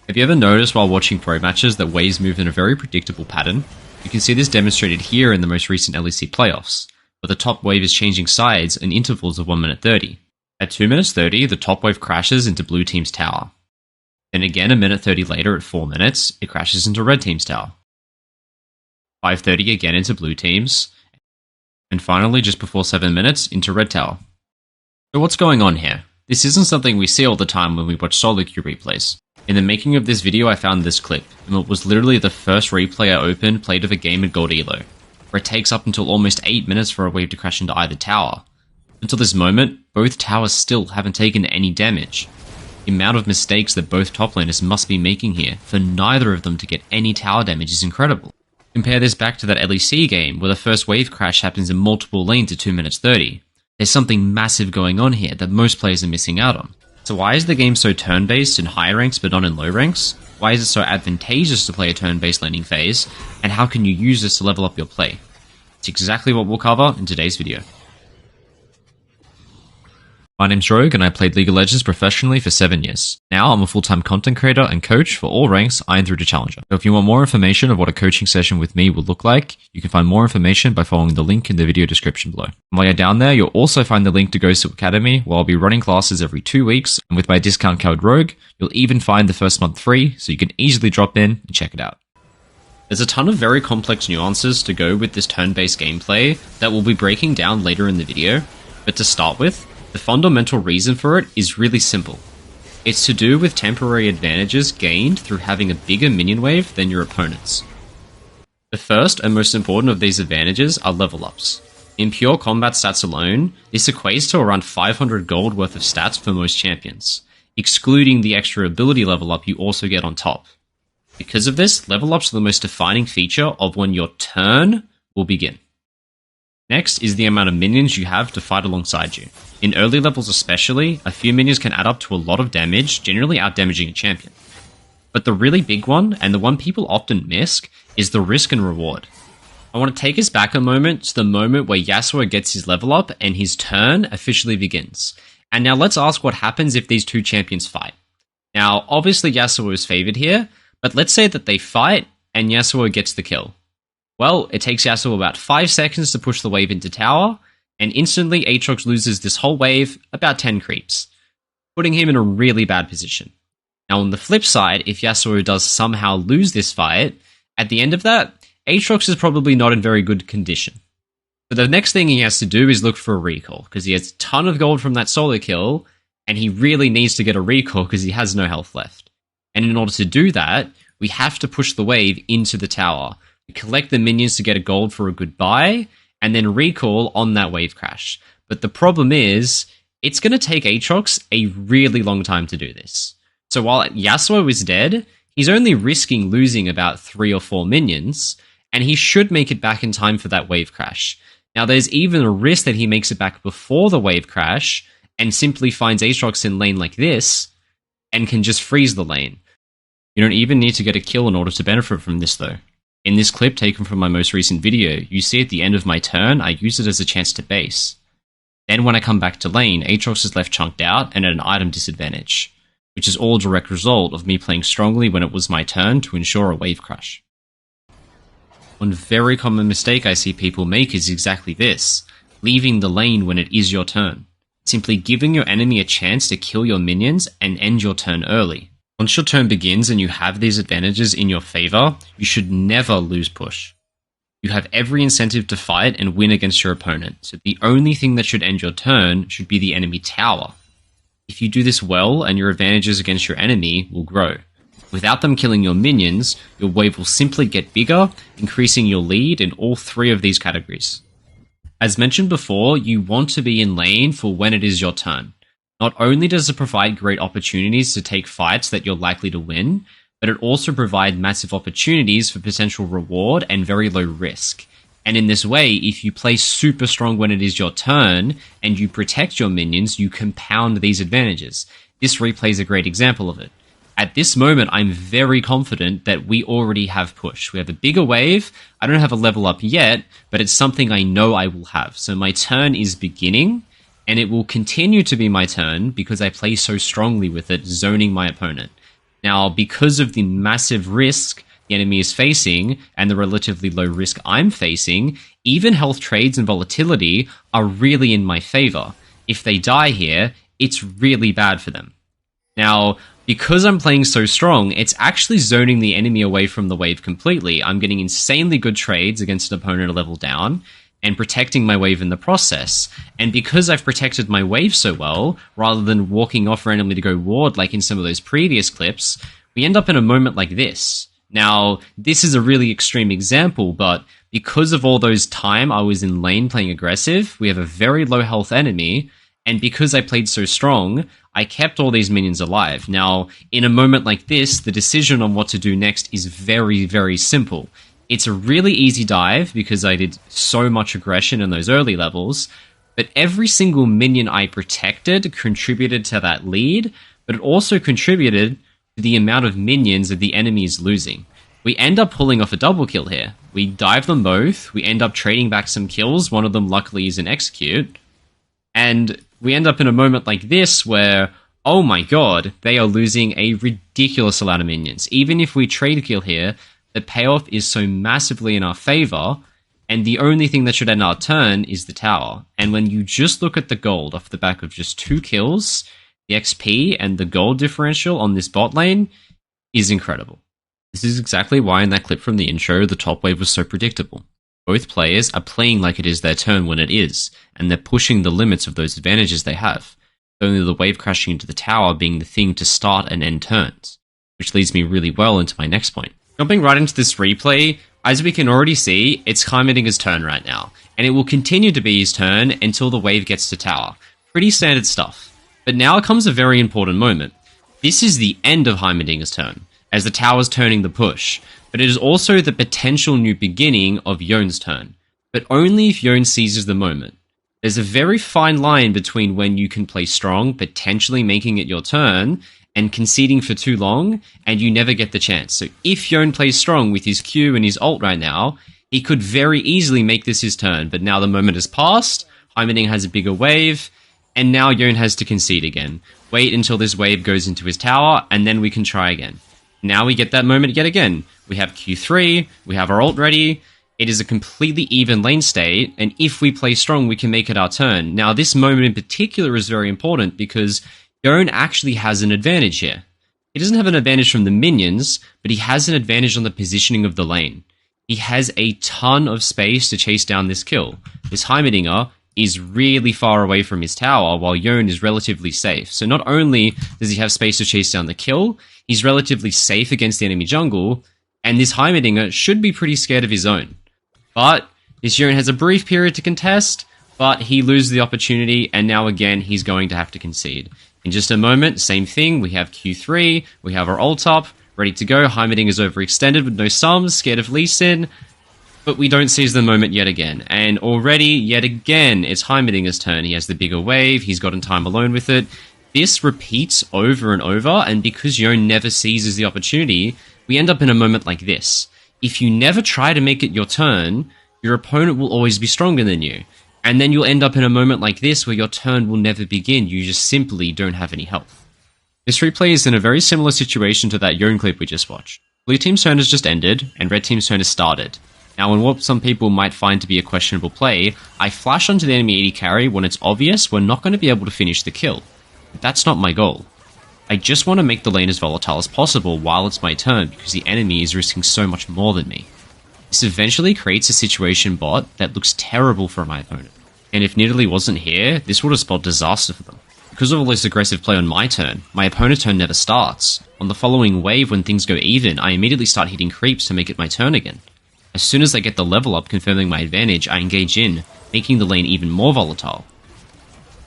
Have you ever noticed while watching pro matches that waves move in a very predictable pattern? You can see this demonstrated here in the most recent LEC playoffs, where the top wave is changing sides in intervals of 1 minute 30. At 2 minutes 30, the top wave crashes into blue team's tower. Then again a minute 30 later at 4 minutes, it crashes into red team's tower. 5:30 again into blue team's, and finally just before 7 minutes into red tower. So what's going on here? This isn't something we see all the time when we watch solo queue replays. In the making of this video I found this clip, and it was literally the first replay I opened played of a game at Gold Elo, where it takes up until almost 8 minutes for a wave to crash into either tower. Until this moment, both towers still haven't taken any damage. The amount of mistakes that both top laners must be making here for neither of them to get any tower damage is incredible. Compare this back to that LEC game where the first wave crash happens in multiple lanes at 2 minutes 30. There's something massive going on here that most players are missing out on. So why is the game so turn-based in higher ranks but not in low ranks? Why is it so advantageous to play a turn-based laning phase? And how can you use this to level up your play? It's exactly what we'll cover in today's video. My name's Rogue and I played League of Legends professionally for 7 years. Now I'm a full-time content creator and coach for all ranks Iron through to Challenger. So if you want more information of what a coaching session with me will look like, you can find more information by following the link in the video description below. And while you're down there, you'll also find the link to Ghost Academy, where I'll be running classes every 2 weeks, and with my discount code Rogue, you'll even find the first month free, so you can easily drop in and check it out. There's a ton of very complex nuances to go with this turn-based gameplay that we'll be breaking down later in the video, but to start with, the fundamental reason for it is really simple. It's to do with temporary advantages gained through having a bigger minion wave than your opponents. The first and most important of these advantages are level ups. In pure combat stats alone, this equates to around 500 gold worth of stats for most champions, excluding the extra ability level up you also get on top. Because of this, level ups are the most defining feature of when your turn will begin. Next is the amount of minions you have to fight alongside you. In early levels especially, a few minions can add up to a lot of damage, generally out-damaging a champion. But the really big one, and the one people often miss, is the risk and reward. I want to take us back a moment to the moment where Yasuo gets his level up and his turn officially begins. And now let's ask what happens if these two champions fight. Now, obviously Yasuo is favored here, but let's say that they fight and Yasuo gets the kill. Well, it takes Yasuo about 5 seconds to push the wave into tower, and instantly Aatrox loses this whole wave about 10 creeps, putting him in a really bad position. Now on the flip side, if Yasuo does somehow lose this fight, at the end of that, Aatrox is probably not in very good condition. So the next thing he has to do is look for a recall, because he has a ton of gold from that solo kill, and he really needs to get a recall because he has no health left. And in order to do that, we have to push the wave into the tower. We collect the minions to get a gold for a goodbye, and then recall on that wave crash. But the problem is, it's going to take Aatrox a really long time to do this. So while Yasuo is dead, he's only risking losing about 3 or 4 minions, and he should make it back in time for that wave crash. Now there's even a risk that he makes it back before the wave crash, and simply finds Aatrox in lane like this, and can just freeze the lane. You don't even need to get a kill in order to benefit from this though. In this clip taken from my most recent video, you see at the end of my turn, I use it as a chance to base. Then when I come back to lane, Aatrox is left chunked out and at an item disadvantage, which is all a direct result of me playing strongly when it was my turn to ensure a wave crash. One very common mistake I see people make is exactly this, leaving the lane when it is your turn. Simply giving your enemy a chance to kill your minions and end your turn early. Once your turn begins and you have these advantages in your favor, you should never lose push. You have every incentive to fight and win against your opponent, so the only thing that should end your turn should be the enemy tower. If you do this well and your advantages against your enemy will grow. Without them killing your minions, your wave will simply get bigger, increasing your lead in all 3 of these categories. As mentioned before, you want to be in lane for when it is your turn. Not only does it provide great opportunities to take fights that you're likely to win, but it also provides massive opportunities for potential reward and very low risk. And in this way, if you play super strong when it is your turn, and you protect your minions, you compound these advantages. This replay is a great example of it. At this moment, I'm very confident that we already have push. We have a bigger wave. I don't have a level up yet, but it's something I know I will have. So my turn is beginning, and it will continue to be my turn because I play so strongly with it, zoning my opponent. Now, because of the massive risk the enemy is facing and the relatively low risk I'm facing, even health trades and volatility are really in my favor. If they die here, it's really bad for them. Now, because I'm playing so strong, it's actually zoning the enemy away from the wave completely. I'm getting insanely good trades against an opponent a level down, and protecting my wave in the process. And because I've protected my wave so well, rather than walking off randomly to go ward like in some of those previous clips, we end up in a moment like this. Now, this is a really extreme example, but because of all those time I was in lane playing aggressive, we have a very low health enemy, and because I played so strong, I kept all these minions alive. Now, in a moment like this, the decision on what to do next is very, very simple. It's a really easy dive because I did so much aggression in those early levels, but every single minion I protected contributed to that lead, but it also contributed to the amount of minions that the enemy is losing. We end up pulling off a double kill here. We dive them both, we end up trading back some kills, one of them luckily is an execute, and we end up in a moment like this where, oh my god, they are losing a ridiculous amount of minions. Even if we trade kill here, the payoff is so massively in our favor, and the only thing that should end our turn is the tower. And when you just look at the gold off the back of just 2 kills, the XP and the gold differential on this bot lane is incredible. This is exactly why in that clip from the intro, the top wave was so predictable. Both players are playing like it is their turn when it is, and they're pushing the limits of those advantages they have, only the wave crashing into the tower being the thing to start and end turns, which leads me really well into my next point. Jumping right into this replay, as we can already see, it's Heimerdinger turn right now, and it will continue to be his turn until the wave gets to tower. Pretty standard stuff. But now comes a very important moment. This is the end of Heimerdinger's turn, as the tower's turning the push, but it is also the potential new beginning of Yon's turn, but only if Yon seizes the moment. There's a very fine line between when you can play strong, potentially making it your turn, and conceding for too long, and you never get the chance. So if Yon plays strong with his Q and his ult right now, he could very easily make this his turn, but now the moment has passed, Heimerdinger has a bigger wave, and now Yon has to concede again. Wait until this wave goes into his tower, and then we can try again. Now we get that moment yet again. We have Q3, we have our ult ready, it is a completely even lane state, and if we play strong, we can make it our turn. Now this moment in particular is very important because Yon actually has an advantage here. He doesn't have an advantage from the minions, but he has an advantage on the positioning of the lane. He has a ton of space to chase down this kill. This Heimerdinger is really far away from his tower, while Yon is relatively safe. So not only does he have space to chase down the kill, he's relatively safe against the enemy jungle, and this Heimerdinger should be pretty scared of his own. But this Yon has a brief period to contest, but he loses the opportunity, and now again he's going to have to concede. In just a moment, same thing, we have Q3, we have our ult up, ready to go, Heimerdinger is overextended with no sums, scared of Lee Sin, but we don't seize the moment yet again. And already, yet again, it's Heimerdinger's turn. He has the bigger wave, he's gotten time alone with it. This repeats over and over, and because Yon never seizes the opportunity, we end up in a moment like this. If you never try to make it your turn, your opponent will always be stronger than you. And then you'll end up in a moment like this where your turn will never begin, you just simply don't have any health. This replay is in a very similar situation to that Yon clip we just watched. Blue team's turn has just ended, and red team's turn has started. Now in what some people might find to be a questionable play, I flash onto the enemy AD carry when it's obvious we're not going to be able to finish the kill. But that's not my goal. I just want to make the lane as volatile as possible while it's my turn because the enemy is risking so much more than me. This eventually creates a situation bot that looks terrible for my opponent. And if Nidalee wasn't here, this would have spelled disaster for them. Because of all this aggressive play on my turn, my opponent's turn never starts. On the following wave when things go even, I immediately start hitting creeps to make it my turn again. As soon as I get the level up confirming my advantage, I engage in, making the lane even more volatile.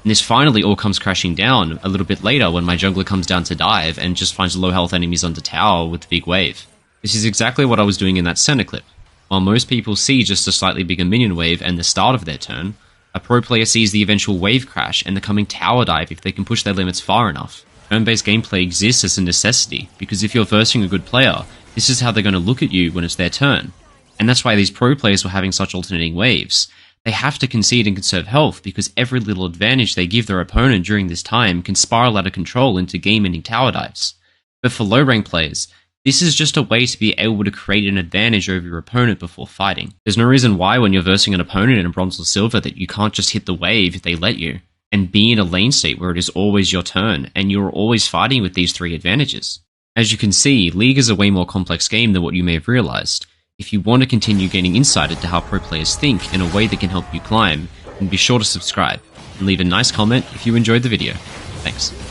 And this finally all comes crashing down a little bit later when my jungler comes down to dive and just finds low health enemies on the tower with the big wave. This is exactly what I was doing in that center clip. While most people see just a slightly bigger minion wave and the start of their turn, a pro player sees the eventual wave crash and the coming tower dive if they can push their limits far enough. Turn-based gameplay exists as a necessity, because if you're versing a good player, this is how they're going to look at you when it's their turn. And that's why these pro players were having such alternating waves. They have to concede and conserve health, because every little advantage they give their opponent during this time can spiral out of control into game-ending tower dives. But for low rank players, this is just a way to be able to create an advantage over your opponent before fighting. There's no reason why when you're versing an opponent in bronze or silver that you can't just hit the wave if they let you, and be in a lane state where it is always your turn, and you're always fighting with these 3 advantages. As you can see, League is a way more complex game than what you may have realized. If you want to continue gaining insight into how pro players think in a way that can help you climb, then be sure to subscribe, and leave a nice comment if you enjoyed the video. Thanks.